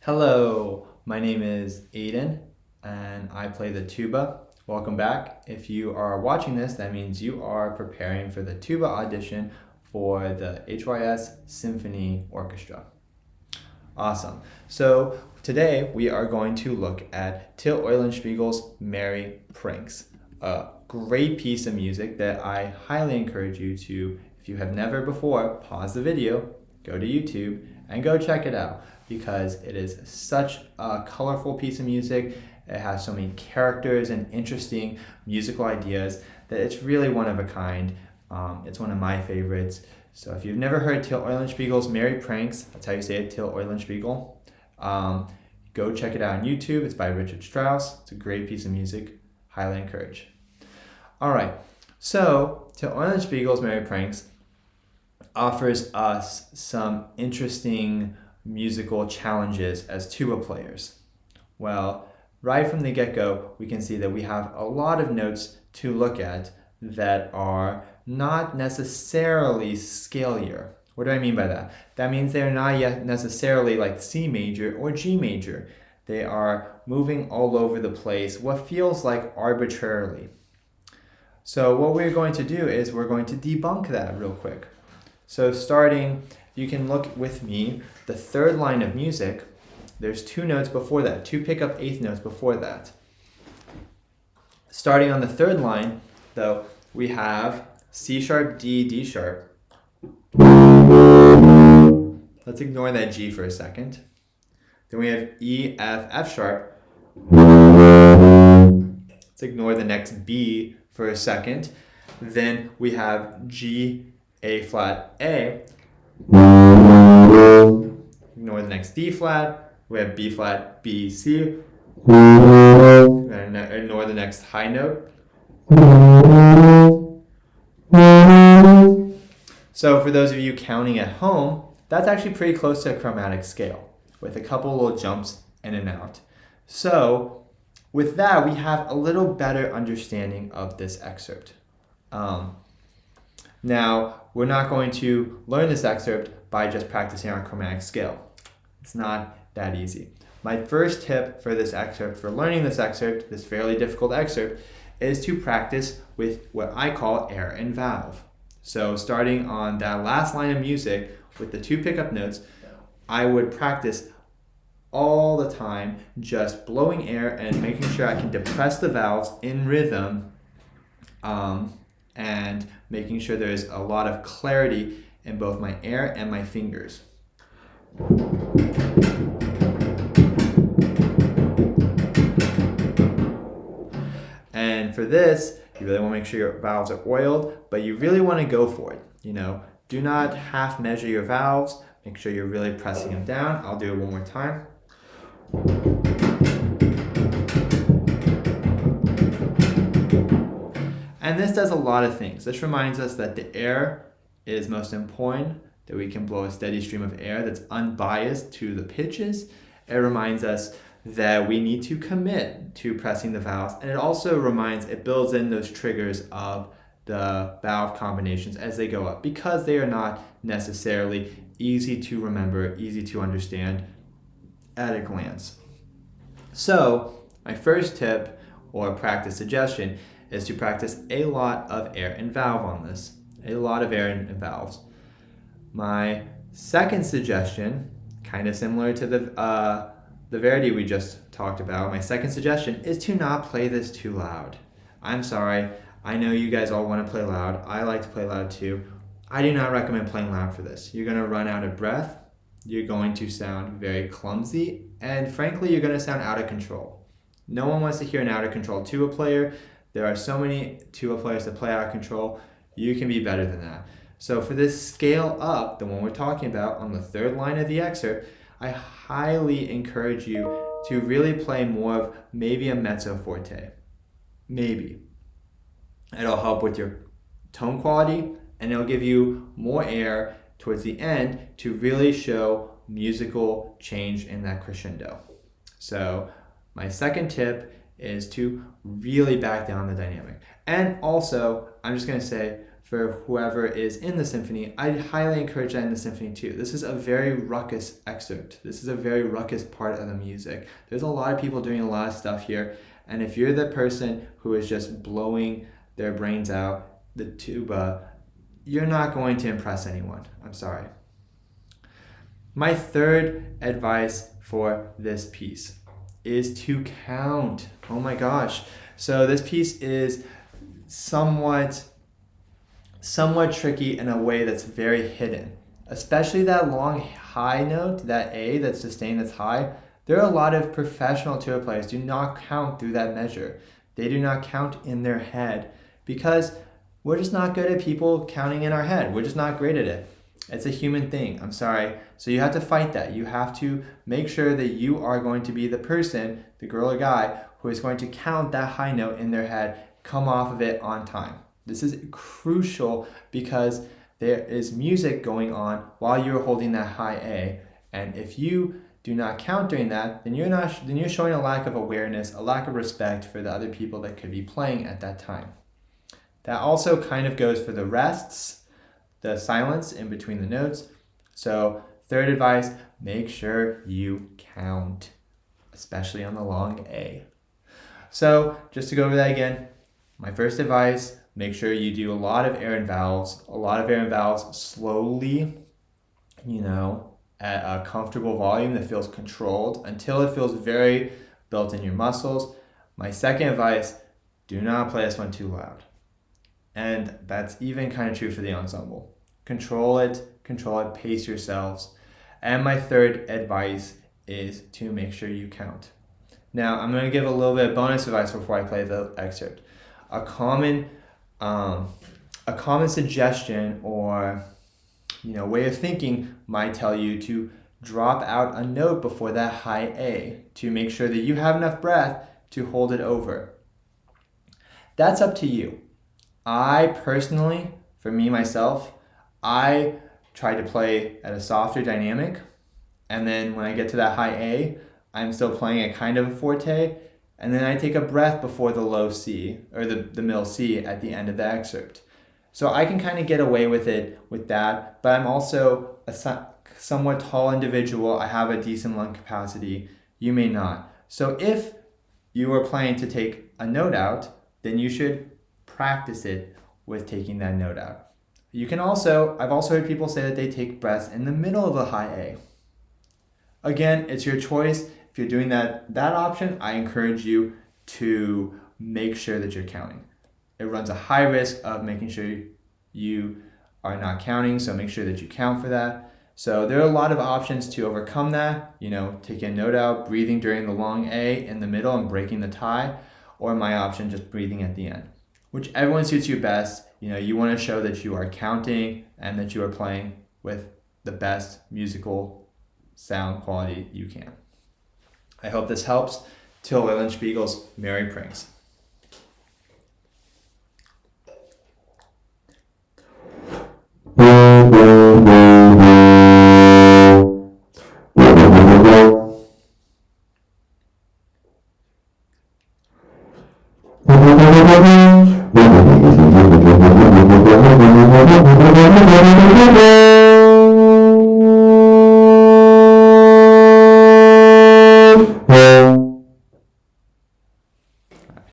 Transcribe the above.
Hello, my name is Aidan and I play the tuba. Welcome back. If you are watching this, that means you are preparing for the tuba audition for the HYS Symphony Orchestra. Awesome. So today we are going to look at Till Eulenspiegel's Merry Pranks, a great piece of music that I highly encourage you to, if you have never before, pause the video, go to YouTube, and go check it out because it is such a colorful piece of music. It has so many characters and interesting musical ideas that it's really one of a kind. It's one of my favorites. So if you've never heard Till Eulenspiegel's Merry Pranks, that's how you say it, Till Eulenspiegel, go check it out on YouTube. It's by Richard Strauss. It's a great piece of music. Highly encourage. All right, so Till Eulenspiegel's Merry Pranks offers us some interesting musical challenges as tuba players. Well, right from the get-go, we can see that we have a lot of notes to look at that are not necessarily scalier. What do I mean by that? That means they're not yet necessarily like C major or G major. They are moving all over the place, what feels like arbitrarily. So what we're going to do is we're going to debunk that real quick. So starting, you can look with me, the third line of music, there's two notes before that, two pickup eighth notes before that. Starting on the third line, though, we have C sharp, D, D sharp. Let's ignore that G for a second. Then we have E, F, F sharp. Let's ignore the next B for a second. Then we have G, A flat, A. Ignore the next D flat. We have B flat, B, C. And ignore the next high note. So for those of you counting at home, that's actually pretty close to a chromatic scale with a couple little jumps in and out. So with that, we have a little better understanding of this excerpt. Now, we're not going to learn this excerpt by just practicing our chromatic scale. It's not that easy. My first tip for this excerpt, for learning this excerpt, this fairly difficult excerpt, is to practice with what I call air and valve. So starting on that last line of music with the two pickup notes, I would practice all the time just blowing air and making sure I can depress the valves in rhythm, and making sure there's a lot of clarity in both my air and my fingers. And for this, you really want to make sure your valves are oiled, but you really want to go for it. Do not half measure your valves. Make sure you're really pressing them down. I'll do it one more time. And this does a lot of things. This reminds us that the air is most important, that we can blow a steady stream of air that's unbiased to the pitches. It reminds us that we need to commit to pressing the valves. And it builds in those triggers of the valve combinations as they go up because they are not necessarily easy to remember, easy to understand at a glance. So my first tip or practice suggestion is to practice a lot of air and valve on this. A lot of air and valves. My second suggestion, kind of similar to the Verdi we just talked about, my second suggestion is to not play this too loud. I'm sorry, I know you guys all want to play loud. I like to play loud too. I do not recommend playing loud for this. You're going to run out of breath, you're going to sound very clumsy, and frankly, you're going to sound out of control. No one wants to hear an out of control tuba player. There are so many tuba players that play out of control. You can be better than that. So for this scale up, the one we're talking about on the third line of the excerpt, I highly encourage you to really play more of maybe a mezzo forte. Maybe. It'll help with your tone quality and it'll give you more air towards the end to really show musical change in that crescendo. So my second tip is to really back down the dynamic. And also, I'm just going to say, for whoever is in the symphony, I highly encourage that in the symphony too. This is a very ruckus excerpt. This is a very ruckus part of the music. There's a lot of people doing a lot of stuff here, and if you're the person who is just blowing their brains out, the tuba, you're not going to impress anyone. I'm sorry. My third advice for this piece is to count. Oh my gosh. So this piece is somewhat tricky in a way that's very hidden. Especially that long high note, that A that's sustained, that's high. There are a lot of professional tuba players do not count through that measure. They do not count in their head because we're just not good at people counting in our head. We're just not great at it. It's a human thing. I'm sorry. So you have to fight that. You have to make sure that you are going to be the person, the girl or guy, who is going to count that high note in their head, come off of it on time. This is crucial because there is music going on while you're holding that high A. And if you do not count during that, then you're showing a lack of awareness, a lack of respect for the other people that could be playing at that time. That also kind of goes for the rests, the silence in between the notes. So third advice, make sure you count, especially on the long A. So just to go over that again, my first advice, make sure you do a lot of air and valves slowly, at a comfortable volume that feels controlled until it feels very built in your muscles. My second advice, do not play this one too loud. And that's even kind of true for the ensemble. Control it, pace yourselves. And my third advice is to make sure you count. Now, I'm going to give a little bit of bonus advice before I play the excerpt. A common suggestion or way of thinking might tell you to drop out a note before that high A to make sure that you have enough breath to hold it over. That's up to you. I personally, for me myself, I try to play at a softer dynamic, and then when I get to that high A, I'm still playing a kind of a forte, and then I take a breath before the low C, or the middle C at the end of the excerpt. So I can kind of get away with it with that, but I'm also a somewhat tall individual. I have a decent lung capacity. You may not. So if you are planning to take a note out, then you should practice it with taking that note out. I've also heard people say that they take breaths in the middle of a high A. Again, it's your choice. If you're doing that option, I encourage you to make sure that you're counting. It runs a high risk of making sure you are not counting, so make sure that you count for that. So there are a lot of options to overcome that, taking a note out, breathing during the long A in the middle and breaking the tie, or my option, just breathing at the end. Whichever one suits you best. You want to show that you are counting and that you are playing with the best musical sound quality you can. I hope this helps. Till Eulenspiegel's Merry Pranks.